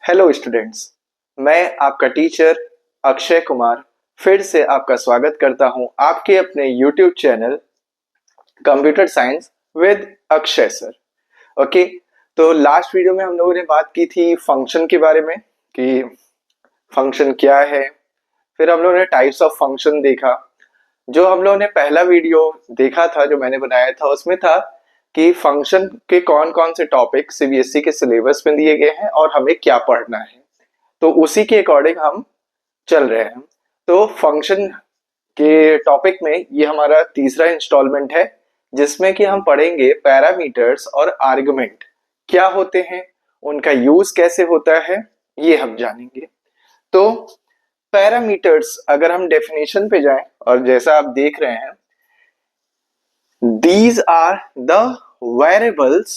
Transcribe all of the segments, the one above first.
Hello students, मैं आपका teacher Akshay Kumar फिर से आपका स्वागत करता हूं आपके अपने YouTube channel computer science with Akshay sir. Okay, तो लास्ट वीडियो में हम लोगों ने बात की थी फंक्शन के बारे में कि फंक्शन क्या है। फिर हम लोगों ने टाइप्स ऑफ फंक्शन देखा। जो हम लोगों ने पहला वीडियो देखा था जो मैंने बनाया था उसमें था कि फंक्शन के कौन कौन से टॉपिक सीबीएसई के सिलेबस में दिए गए हैं और हमें क्या पढ़ना है, तो उसी के अकॉर्डिंग हम चल रहे हैं। तो फंक्शन के टॉपिक में ये हमारा तीसरा इंस्टॉलमेंट है जिसमें कि हम पढ़ेंगे पैरामीटर्स और आर्गुमेंट क्या होते हैं, उनका यूज कैसे होता है, ये हम जानेंगे। तो पैरामीटर्स अगर हम डेफिनेशन पे जाएं और जैसा आप देख रहे हैं, these are the variables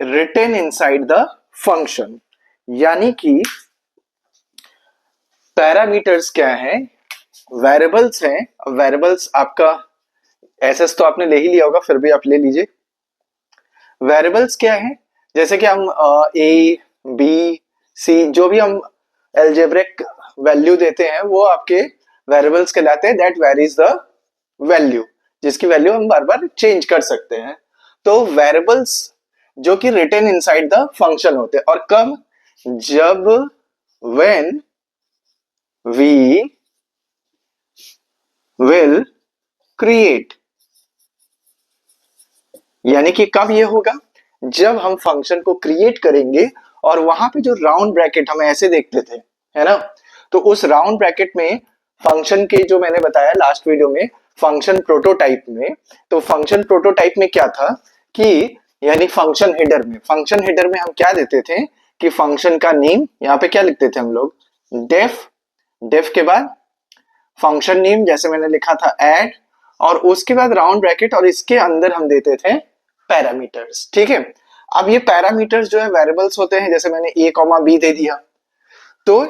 written inside the function. यानी कि पैरामीटर्स क्या है, वेरिएबल्स हैं। वेरिएबल्स आपका एसएस तो आपने ले ही लिया होगा, फिर भी आप ले लीजिए। वेरिएबल्स क्या है, जैसे कि हम ए बी सी जो भी हम एल्जेब्रिक वैल्यू देते हैं वो आपके वेरिएबल्स कहलाते हैं। दैट वेरीज द वैल्यू, जिसकी वैल्यू हम बार बार चेंज कर सकते हैं। तो वेरिएबल्स जो कि रिटन इनसाइड द फंक्शन होते हैं, और कब, जब व्हेन वी विल क्रिएट। यानी कि कब ये होगा, जब हम फंक्शन को क्रिएट करेंगे और वहां पे जो राउंड ब्रैकेट हम ऐसे देखते थे, है ना, तो उस राउंड ब्रैकेट में फंक्शन के जो मैंने बताया लास्ट वीडियो में फंक्शन प्रोटोटाइप में, तो फंक्शन प्रोटोटाइप में क्या था कि यानी फंक्शन हेडर में हम क्या देते थे कि फंक्शन का नेम, यहाँ पे क्या लिखते थे हम लोग, डेफ के बाद फंक्शन नेम जैसे मैंने लिखा था ऐड, और उसके बाद राउंड ब्रैकेट, और इसके अंदर हम देते थे पैरामीटर्स। ठीक है, अब ये पैरामीटर्स जो है वेरिएबल्स होते हैं, जैसे मैंने a कॉमा बी दे दिया, तो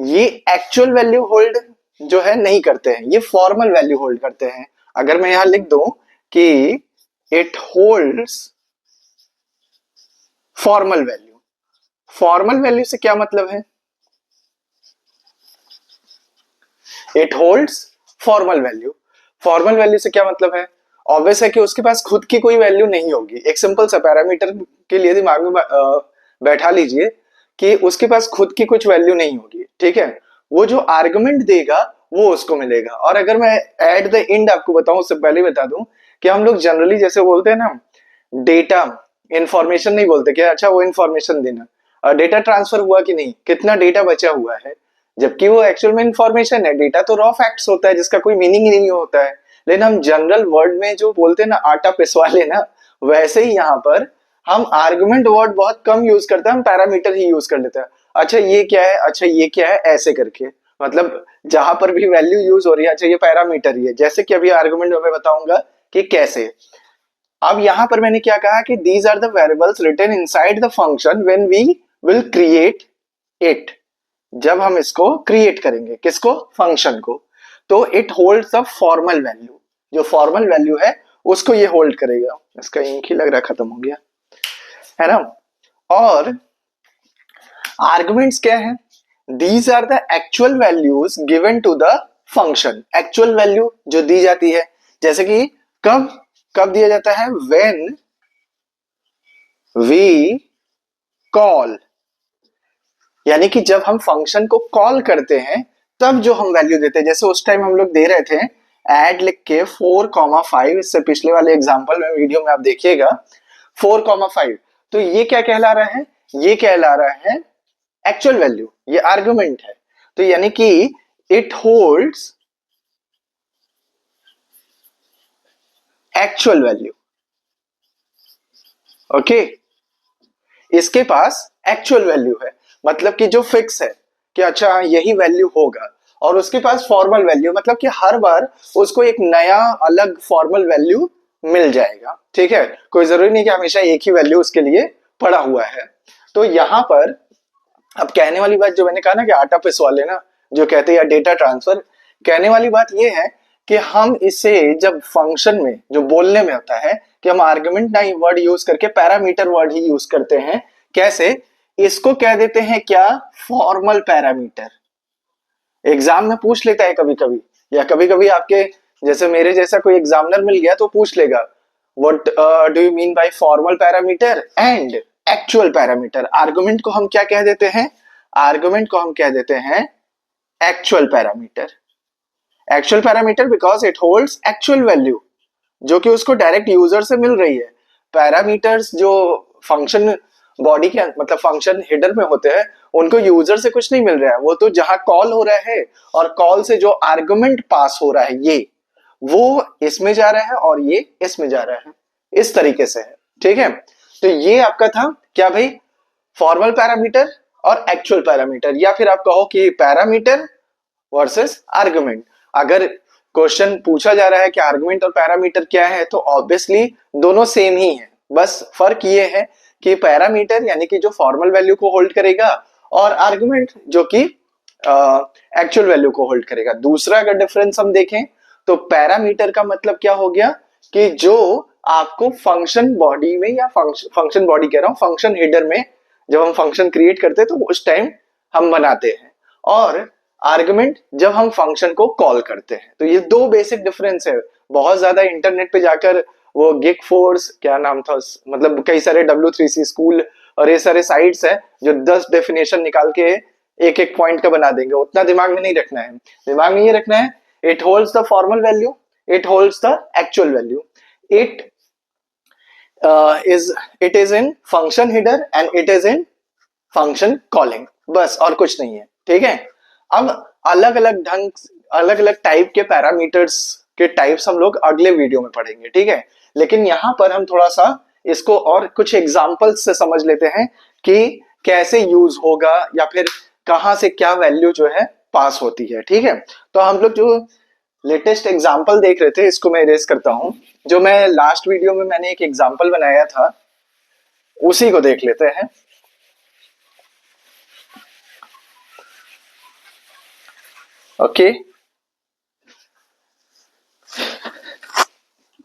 ये एक्चुअल वैल्यू होल्ड जो है नहीं करते हैं, ये फॉर्मल वैल्यू होल्ड करते हैं। अगर मैं यहां लिख दूं कि it holds formal value, formal value से क्या मतलब है, it holds formal value, formal value से क्या मतलब है, ऑब्वियस है कि उसके पास खुद की कोई वैल्यू नहीं होगी। एक सिंपल सा पैरामीटर के लिए दिमाग में बैठा लीजिए कि उसके पास खुद की कुछ वैल्यू नहीं होगी। ठीक है, वो जो आर्गुमेंट देगा वो उसको मिलेगा। और अगर मैं एट द एंड आपको बताऊं, उससे पहले बता दूं कि हम लोग जनरली जैसे बोलते हैं ना, डेटा इंफॉर्मेशन नहीं बोलते कि अच्छा वो इंफॉर्मेशन देना, डेटा ट्रांसफर हुआ कि नहीं, कितना डेटा बचा हुआ है, जबकि वो एक्चुअल में इंफॉर्मेशन है। डेटा तो रॉ फैक्ट्स होता है जिसका कोई मीनिंग ही नहीं होता है, लेकिन हम जनरल वर्ड में जो बोलते हैं ना, आटा पिसवा लेना, वैसे ही यहाँ पर हम आर्गुमेंट वर्ड बहुत कम यूज करते हैं, हम पैरामीटर ही यूज कर लेते हैं। अच्छा ये क्या है, अच्छा ये क्या है, ऐसे करके, मतलब जहां पर भी वैल्यू यूज हो रही है, अच्छा ये पैरामीटर ही है, जैसे कि अभी आर्गुमेंट में बताऊंगा कि कैसे। अब यहां पर मैंने क्या कहा कि these are the variables written inside the function when we will create it, जब हम इसको क्रिएट करेंगे, किसको, फंक्शन को, तो it holds the formal value, जो फॉर्मल वैल्यू है उसको ये होल्ड करेगा। इसका इंक ही लग रहा खत्म हो गया, है ना। और आर्गुमेंट्स क्या है, these are the actual values given to the function. Actual value जो दी जाती है, जैसे कि कब कब दिया जाता है, व्हेन वी कॉल, यानी कि जब हम फंक्शन को कॉल करते हैं तब जो हम वैल्यू देते हैं। जैसे उस टाइम हम लोग दे रहे थे ऐड लिख के 4,5, इससे पिछले वाले एग्जांपल में वीडियो में आप देखिएगा 4,5, तो ये क्या कहला रहा है, ये कहला रहा है एक्चुअल वैल्यू, ये आर्गुमेंट है। तो यानी कि it holds actual value. Okay, इसके पास एक्चुअल वैल्यू है, मतलब कि जो फिक्स है कि अच्छा यही वैल्यू होगा, और उसके पास फॉर्मल वैल्यू, मतलब कि हर बार उसको एक नया अलग फॉर्मल वैल्यू मिल जाएगा। ठीक है, कोई जरूरी नहीं कि हमेशा एक ही वैल्यू उसके लिए पड़ा हुआ है। तो यहां पर अब कहने वाली बात जो मैंने कहा ना कि आटा पिसवा लेना, जो कहते हैं, या डेटा ट्रांसफर, कहने वाली बात यह है कि हम इसे जब फंक्शन में जो बोलने में होता है कि हम आर्गुमेंट ना वर्ड यूज करके पैरामीटर वर्ड ही यूज करते हैं। कैसे, इसको कह देते हैं क्या, फॉर्मल पैरामीटर। एग्जाम में पूछ लेता है कभी कभी, या कभी कभी आपके जैसे मेरे जैसा कोई एग्जामिनर मिल गया तो पूछ लेगा what do you mean by formal parameter and actual parameter. Argument को हम क्या कह देते हैं, आर्गुमेंट को हम कह देते हैं actual parameter. Actual parameter because it holds actual value, जो कि उसको डायरेक्ट यूजर से मिल रही है। पैरामीटर्स जो फंक्शन बॉडी के मतलब फंक्शन हेडर में होते हैं, उनको यूजर से कुछ नहीं मिल रहा है, वो तो जहां कॉल हो रहा है और कॉल से जो आर्गुमेंट पास हो रहा है ये वो इसमें जा रहा है और ये इसमें जा रहा है, इस तरीके से है। ठीक है, तो ये आपका था क्या भाई, फॉर्मल पैरामीटर और एक्चुअल पैरामीटर, या फिर आप कहो कि पैरामीटर वर्सेस आर्गुमेंट। अगर क्वेश्चन पूछा जा रहा है कि आर्गुमेंट और पैरामीटर क्या है, तो ऑब्वियसली दोनों सेम ही है, बस फर्क ये है कि पैरामीटर यानी कि जो फॉर्मल वैल्यू को होल्ड करेगा और आर्गुमेंट जो कि एक्चुअल वैल्यू को होल्ड करेगा। दूसरा अगर डिफरेंस हम देखें तो पैरामीटर का मतलब क्या हो गया कि जो आपको फंक्शन बॉडी में या फंक्शन बॉडी कह रहा हूं, फंक्शन हेडर में जब हम फंक्शन क्रिएट करते हैं तो उस टाइम हम बनाते हैं, और आर्गुमेंट जब हम फंक्शन को कॉल करते हैं। तो ये दो बेसिक डिफरेंस है। बहुत ज्यादा इंटरनेट पे जाकर वो गिग फोर्स क्या नाम था मतलब कई सारे W3C स्कूल और ये सारे साइट्स है जो 10 डेफिनेशन निकाल के एक एक पॉइंट का बना देंगे, उतना दिमाग में नहीं रखना है। दिमाग में ये रखना है it holds the formal value, it holds the actual value, it it is in function header and it is in function calling, बस और कुछ नहीं है। ठीक है, अब अलग अलग ढंग अलग अलग टाइप के पैरामीटर्स के टाइप्स हम लोग अगले वीडियो में पढ़ेंगे। ठीक है, लेकिन यहां पर हम थोड़ा सा इसको और कुछ एग्जांपल्स से समझ लेते हैं कि कैसे यूज होगा या फिर कहां से क्या वैल्यू जो है पास होती है। ठीक है, तो हम लोग जो लेटेस्ट एग्जांपल देख रहे थे इसको मैं इरेज करता हूं। जो मैं लास्ट वीडियो में मैंने एक एग्जांपल बनाया था उसी को देख लेते हैं। ओके,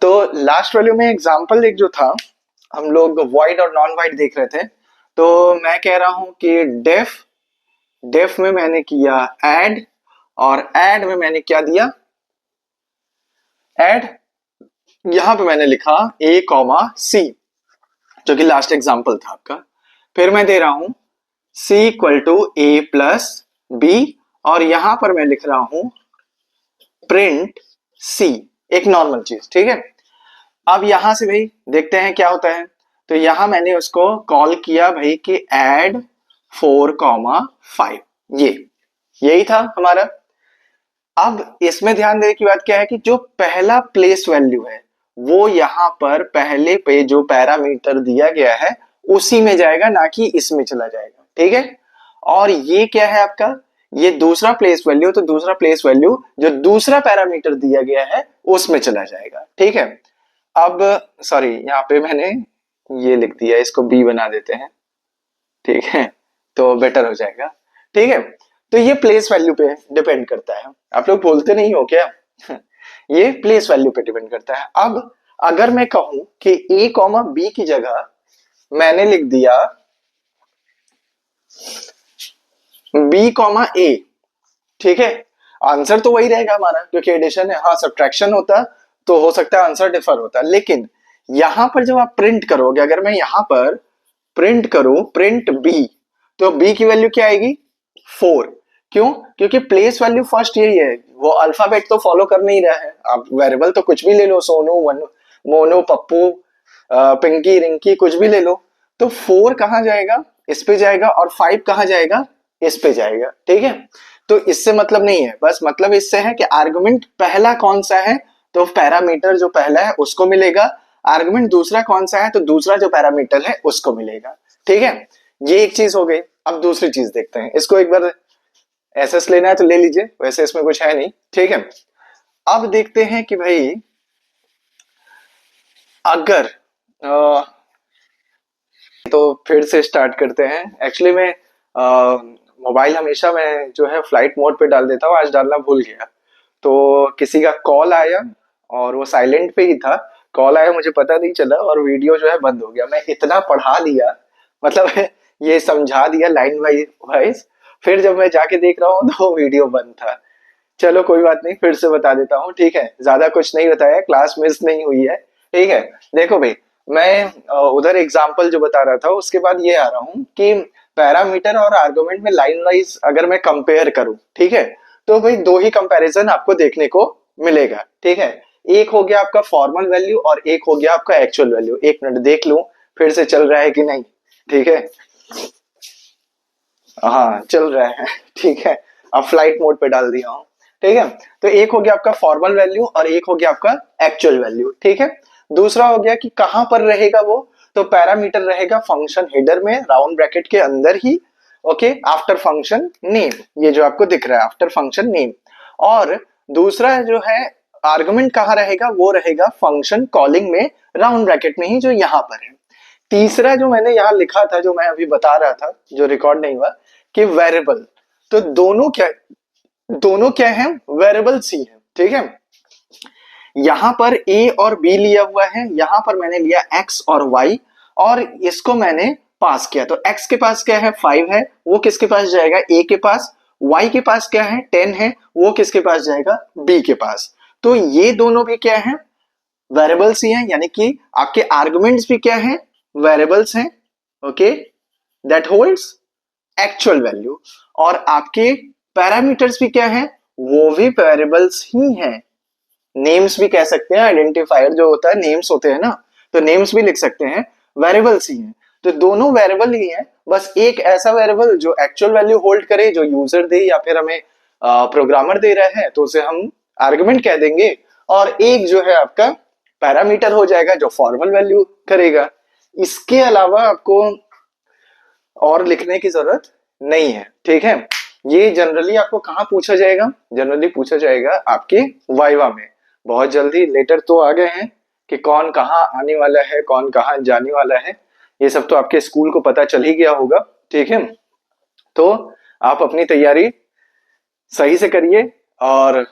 तो लास्ट वाले में एग्जांपल एक जो था, हम लोग वॉइड और नॉन वॉइड देख रहे थे। तो मैं कह रहा हूं कि डेफ में मैंने किया ऐड, और ऐड में मैंने क्या दिया, ऐड यहां पे मैंने लिखा a कॉमा सी, जो कि लास्ट एग्जांपल था आपका। फिर मैं दे रहा हूं c equal to a plus B, और यहां पर मैं लिख रहा हूं प्रिंट c, एक नॉर्मल चीज। ठीक है, अब यहां से भाई देखते हैं क्या होता है। तो यहां मैंने उसको कॉल किया भाई कि ऐड 4,5, यही था हमारा। अब इसमें ध्यान देने की बात क्या है कि जो पहला प्लेस वैल्यू है वो यहां पर पहले पे जो पैरामीटर दिया गया है उसी में जाएगा, ना कि इसमें चला जाएगा। ठीक है, और ये क्या है आपका, ये दूसरा प्लेस वैल्यू, तो दूसरा प्लेस वैल्यू जो दूसरा पैरामीटर दिया गया है उसमें चला जाएगा। ठीक है, अब सॉरी यहाँ पे मैंने ये लिख दिया, इसको बी बना देते हैं। ठीक है, तो बेटर हो जाएगा। ठीक है, तो ये प्लेस वैल्यू पे डिपेंड करता है। आप लोग बोलते नहीं हो क्या ये प्लेस वैल्यू पे डिपेंड करता है। अब अगर मैं कहूं कि a कॉमा बी की जगह मैंने लिख दिया b कॉमा a, ठीक है, आंसर तो वही रहेगा हमारा क्योंकि एडिशन है। हाँ, सब्ट्रैक्शन होता तो हो सकता है आंसर डिफर होता, लेकिन यहां पर जब आप प्रिंट करोगे, अगर मैं यहां पर प्रिंट करूं प्रिंट b, तो b की वैल्यू क्या आएगी 4। क्यों? क्योंकि प्लेस वैल्यू फर्स्ट यही है, वो अल्फाबेट तो फॉलो कर नहीं रहा है। आप वेरिएबल तो कुछ भी ले लो, सोनू मोनू पप्पू पिंकी रिंकी कुछ भी ले लो, तो 4 कहां जाएगा, इस पे जाएगा, और 5 कहां जाएगा, इस पे जाएगा। ठीक है, तो इससे मतलब नहीं है, बस मतलब इससे है कि आर्गुमेंट पहला कौन सा है तो पैरामीटर जो पहला है उसको मिलेगा, आर्गुमेंट दूसरा कौन सा है तो दूसरा जो पैरामीटर है उसको मिलेगा। ठीक है, ये एक चीज हो गई। अब दूसरी चीज देखते हैं, इसको एक बार एसएस लेना है तो ले लीजिए, वैसे इसमें कुछ है नहीं। ठीक है, अब देखते हैं कि भाई अगर तो फिर से स्टार्ट करते हैं। एक्चुअली मैं मोबाइल हमेशा मैं जो है फ्लाइट मोड पे डाल देता हूँ, आज डालना भूल गया। तो किसी का कॉल आया और वो साइलेंट पे ही था, कॉल आया मुझे पता नहीं चला और वीडियो जो है बंद हो गया। मैं इतना पढ़ा लिया, मतलब ये समझा दिया लाइन वाइज। फिर जब मैं जाके देख रहा हूँ तो वीडियो बंद था। चलो कोई बात नहीं, फिर से बता देता हूँ, ठीक है। ज्यादा कुछ नहीं बताया, क्लास मिस नहीं हुई है, ठीक है। देखो भाई, मैं उधर एग्जाम्पल जो बता रहा था उसके बाद ये आ रहा हूँ कि पैरामीटर और आर्गुमेंट में लाइन वाइज अगर मैं कंपेयर करूँ, ठीक है, तो भाई दो ही कंपैरिजन आपको देखने को मिलेगा, ठीक है। एक हो गया आपका फॉर्मल वैल्यू और एक हो गया आपका एक्चुअल वैल्यू। एक मिनट देख लूं फिर से चल रहा है कि नहीं, ठीक है। हाँ चल रहा है ठीक है। अब फ्लाइट मोड पे डाल दिया हूँ, ठीक है। तो एक हो गया आपका फॉर्मल वैल्यू और एक हो गया आपका एक्चुअल वैल्यू, ठीक है। दूसरा हो गया कि कहां पर रहेगा वो, तो पैरामीटर रहेगा फंक्शन हेडर में राउंड ब्रैकेट के अंदर ही, ओके, आफ्टर फंक्शन नेम, ये जो आपको दिख रहा है आफ्टर फंक्शन नेम। और दूसरा जो है आर्गुमेंट कहाँ रहेगा, वो रहेगा फंक्शन कॉलिंग में राउंड ब्रैकेट में ही, जो यहाँ पर है। तीसरा जो मैंने यहाँ लिखा था, जो मैं अभी बता रहा था, जो रिकॉर्ड नहीं हुआ, कि वेरिएबल। तो दोनों क्या है, वेरिएबल्स ही है, ठीक है। यहां पर ए और बी लिया हुआ है, यहां पर मैंने लिया एक्स और वाई, और इसको मैंने पास किया। तो एक्स के पास क्या है, 5 है, वो किसके पास जाएगा, ए के पास। वाई के पास क्या है, 10 है, वो किसके पास जाएगा, बी के पास। तो ये दोनों भी क्या है, वेरिएबल्स ही हैं, यानी कि आपके आर्गुमेंट्स भी क्या है, वेरिएबल्स हैं, okay, that holds actual value. और आपके पैरामीटर्स भी क्या है, वो भी वेरिएबल्स ही हैं। नेम्स भी कह सकते हैं, आइडेंटिफायर जो होता है नेम्स होते हैं ना, तो नेम्स भी लिख सकते हैं, वेरिएबल्स ही हैं। तो दोनों वेरिएबल ही हैं, बस एक ऐसा वेरिएबल जो एक्चुअल वैल्यू होल्ड करे, जो यूजर दे या फिर हमें प्रोग्रामर दे रहा है, तो उसे हम आर्गुमेंट कह देंगे। और एक जो है आपका पैरामीटर हो जाएगा जो फॉर्मल वैल्यू करेगा। इसके अलावा आपको और लिखने की जरूरत नहीं है, ठीक है। ये जनरली आपको कहाँ पूछा जाएगा, जनरली पूछा जाएगा आपके वाइवा में। बहुत जल्दी लेटर तो आ गए हैं कि कौन कहाँ आने वाला है, कौन कहाँ जाने वाला है, ये सब तो आपके स्कूल को पता चल ही गया होगा, ठीक है। तो आप अपनी तैयारी सही से करिए। और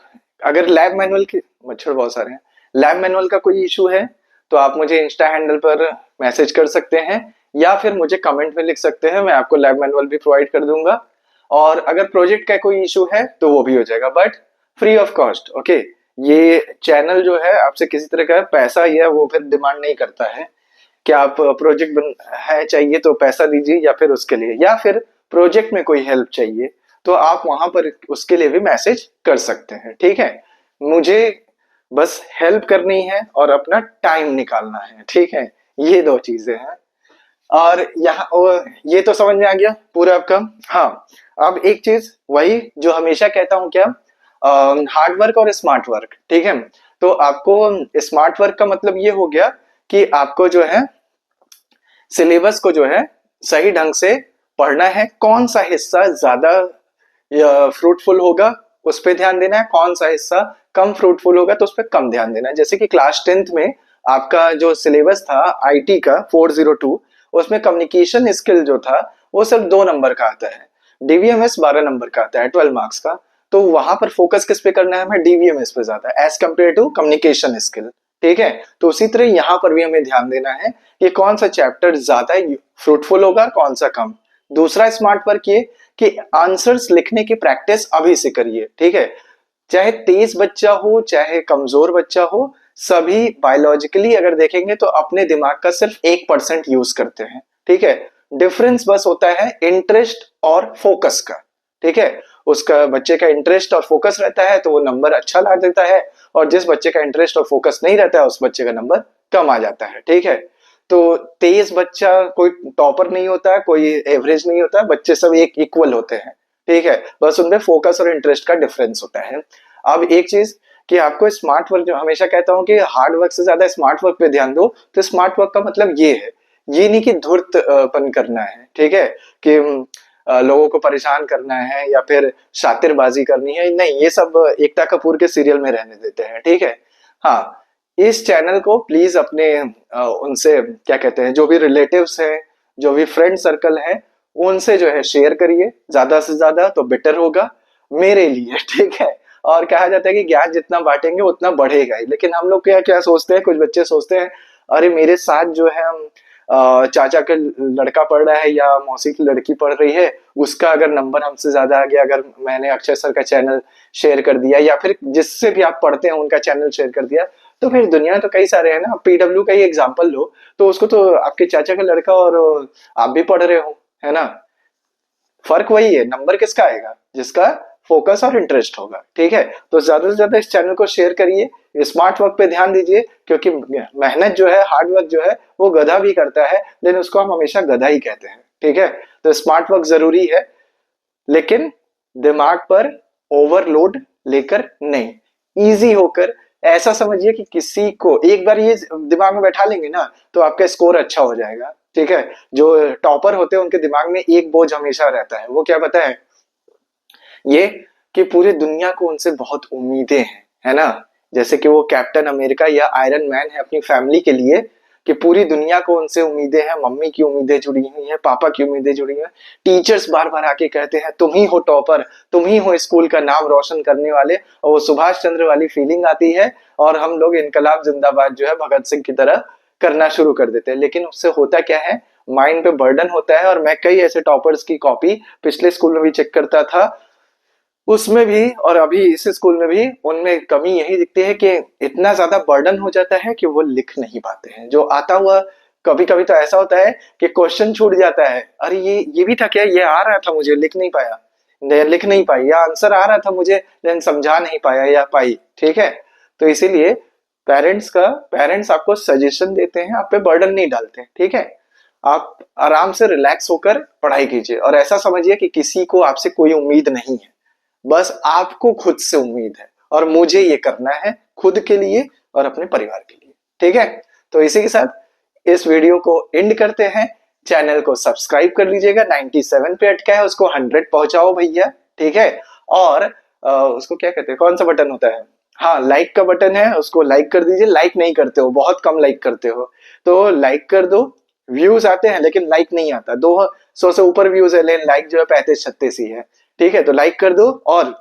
अगर लैब मैनुअल की, मच्छर बहुत सारे हैं, लैब मैनुअल का कोई इशू है तो आप मुझे इंस्टा हैंडल पर मैसेज कर सकते हैं या फिर मुझे कमेंट में लिख सकते हैं, मैं आपको लैब मैनुअल भी प्रोवाइड कर दूंगा। और अगर प्रोजेक्ट का कोई इशू है तो वो भी हो जाएगा, but free of cost, okay. ये चैनल जो है आपसे किसी तरह का पैसा या वो फिर डिमांड नहीं करता है कि आप प्रोजेक्ट है चाहिए तो पैसा दीजिए, या फिर उसके लिए, या फिर प्रोजेक्ट में कोई हेल्प चाहिए तो आप वहां पर उसके लिए भी मैसेज कर सकते हैं, ठीक है। मुझे बस हेल्प करनी है और अपना टाइम निकालना है, ठीक है। ये दो चीजें हैं। और यहाँ ये तो समझ में आ गया पूरा आपका। हाँ, अब एक चीज वही जो हमेशा कहता हूँ, क्या, हार्ड वर्क और स्मार्ट वर्क, ठीक है। तो आपको स्मार्ट वर्क का मतलब ये हो गया कि आपको जो है सिलेबस को जो है सही ढंग से पढ़ना है, कौन सा हिस्सा ज्यादा फ्रूटफुल होगा उस पर ध्यान देना है, कौन सा हिस्सा कम फ्रूटफुल होगा तो उस पर कम ध्यान देना है। जैसे कि क्लास 10th में आपका जो सिलेबस था आईटी का 402, उसमें कम्युनिकेशन स्किल जो था वो सिर्फ 2 नंबर का आता है, डीवीएमएस 12 नंबर का आता है, 12 मार्क्स का। तो वहां पर फोकस किस पे करना है, हमें डीवीएमएस पे ज्यादा as compare to communication skill, ठीक है। तो उसी तरह यहाँ पर भी हमें ध्यान देना है कि कौन सा चैप्टर ज्यादा फ्रूटफुल होगा, कौन सा कम। दूसरा स्मार्ट वर्क ये कि आंसर्स लिखने की प्रैक्टिस अभी से करिए, ठीक है। चाहे तेज बच्चा हो चाहे कमजोर बच्चा हो, सभी बायोलॉजिकली अगर देखेंगे तो अपने दिमाग का सिर्फ 1% यूज करते हैं, ठीक है। डिफरेंस बस होता है इंटरेस्ट और फोकस का, ठीक है। उसका बच्चे का इंटरेस्ट और फोकस रहता है तो वो नंबर अच्छा ला देता है, और जिस बच्चे का इंटरेस्ट और फोकस नहीं रहता है उस बच्चे का नंबर कम आ जाता है, ठीक है। तो तेज बच्चा कोई टॉपर नहीं होता है, कोई एवरेज नहीं होता है, बच्चे सब एक इक्वल होते हैं, ठीक है। बस उनमें फोकस और इंटरेस्ट का डिफरेंस होता है। अब एक चीज कि आपको स्मार्ट वर्क, जो हमेशा कहता हूँ कि हार्ड वर्क से ज्यादा स्मार्ट वर्क पे ध्यान दो, तो स्मार्ट वर्क का मतलब ये है, ये नहीं कि धूर्तपन करना है, ठीक है, कि लोगों को परेशान करना है या फिर शातिरबाजी करनी है, नहीं, ये सब एकता कपूर के सीरियल में रहने देते हैं, ठीक है। हाँ, इस चैनल को प्लीज अपने उनसे क्या कहते हैं, जो भी रिलेटिव्स हैं, जो भी फ्रेंड सर्कल है, उनसे जो है शेयर करिए ज्यादा से ज्यादा, तो बेटर होगा मेरे लिए, ठीक है। और कहा जाता है कि ज्ञान जितना बांटेंगे उतना बढ़ेगा ही, लेकिन हम लोग क्या क्या सोचते हैं, कुछ बच्चे सोचते हैं अरे मेरे साथ जो है चाचा का लड़का पढ़ रहा है या मौसी की लड़की पढ़ रही है, उसका अगर नंबर हमसे ज्यादा आ गया, अगर मैंने अक्षय सर का चैनल शेयर कर दिया या फिर जिससे भी आप पढ़ते हैं उनका चैनल शेयर कर दिया, तो फिर दुनिया तो कई सारे हैं ना। पीडब्ल्यू का ही एग्जाम्पल लो, तो उसको तो आपके चाचा का लड़का और आप भी पढ़ रहे हो, है ना। फर्क वही है, नंबर किसका आएगा, जिसका फोकस और इंटरेस्ट होगा। ठीक है, तो ज्यादा से ज्यादा इस चैनल को शेयर करिए, स्मार्ट वर्क पे ध्यान दीजिए, क्योंकि मेहनत जो है, हार्ड वर्क जो है, वो गधा भी करता है, लेकिन उसको हम हमेशा गधा ही कहते हैं। ठीक है, तो स्मार्ट वर्क जरूरी है, लेकिन दिमाग पर ओवरलोड लेकर नहीं, इजी होकर। ऐसा समझिए कि किसी को एक बार ये दिमाग में बैठा लेंगे ना, तो आपका स्कोर अच्छा हो जाएगा। ठीक है, जो टॉपर होते हैं उनके दिमाग में एक बोझ हमेशा रहता है, वो क्या पता है, ये कि पूरी दुनिया को उनसे बहुत उम्मीदें हैं, है ना। जैसे कि वो कैप्टन अमेरिका या आयरन मैन है अपनी फैमिली के लिए, कि पूरी दुनिया को उनसे उम्मीदें हैं, मम्मी की उम्मीदें जुड़ी हुई हैं, पापा की उम्मीदें जुड़ी हुई हैं, टीचर्स बार बार आके कहते हैं तुम ही हो टॉपर, तुम ही हो स्कूल का नाम रोशन करने वाले, और वो सुभाष चंद्र वाली फीलिंग आती है, और हम लोग इनकलाब जिंदाबाद जो है भगत सिंह की तरह करना शुरू कर देते हैं। लेकिन उससे होता क्या है, माइंड पे बर्डन होता है। और मैं कई ऐसे टॉपर्स की कॉपी पिछले स्कूल में भी चेक करता था, उसमें भी और अभी इस स्कूल में भी, उनमें कमी यही दिखती है कि इतना ज्यादा बर्डन हो जाता है कि वो लिख नहीं पाते हैं जो आता हुआ। कभी कभी तो ऐसा होता है कि क्वेश्चन छूट जाता है, अरे ये भी था क्या, ये आ रहा था मुझे, लिख नहीं पाया, लिख नहीं पाई, या आंसर आ रहा था मुझे लेकिन समझा नहीं पाया या पाई। ठीक है, तो इसीलिए पेरेंट्स आपको सजेशन देते हैं, आप पे बर्डन नहीं डालते। ठीक है, आप आराम से रिलैक्स होकर पढ़ाई कीजिए, और ऐसा समझिए कि किसी को आपसे कोई उम्मीद नहीं है, बस आपको खुद से उम्मीद है, और मुझे ये करना है खुद के लिए और अपने परिवार के लिए। ठीक है, तो इसी के साथ इस वीडियो को एंड करते हैं। चैनल को सब्सक्राइब कर लीजिएगा, 97 पे अटका है, उसको 100 पहुंचाओ भैया। ठीक है, और उसको क्या कहते हैं, कौन सा बटन होता है, हाँ लाइक का बटन है, उसको लाइक कर दीजिए। लाइक नहीं करते हो, बहुत कम लाइक करते हो, तो लाइक कर दो। व्यूज आते हैं लेकिन लाइक नहीं आता, 200 से ऊपर व्यूज है लेकिन लाइक जो है 35-36 ही है। ठीक है, तो लाइक कर दो, और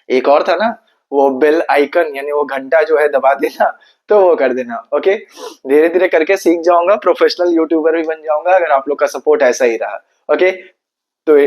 एक और था ना, वो बेल आइकन यानी वो घंटा जो है दबा देना, तो वो कर देना। ओके, धीरे धीरे करके सीख जाऊंगा, प्रोफेशनल यूट्यूबर भी बन जाऊंगा अगर आप लोग का सपोर्ट ऐसा ही रहा। ओके, तो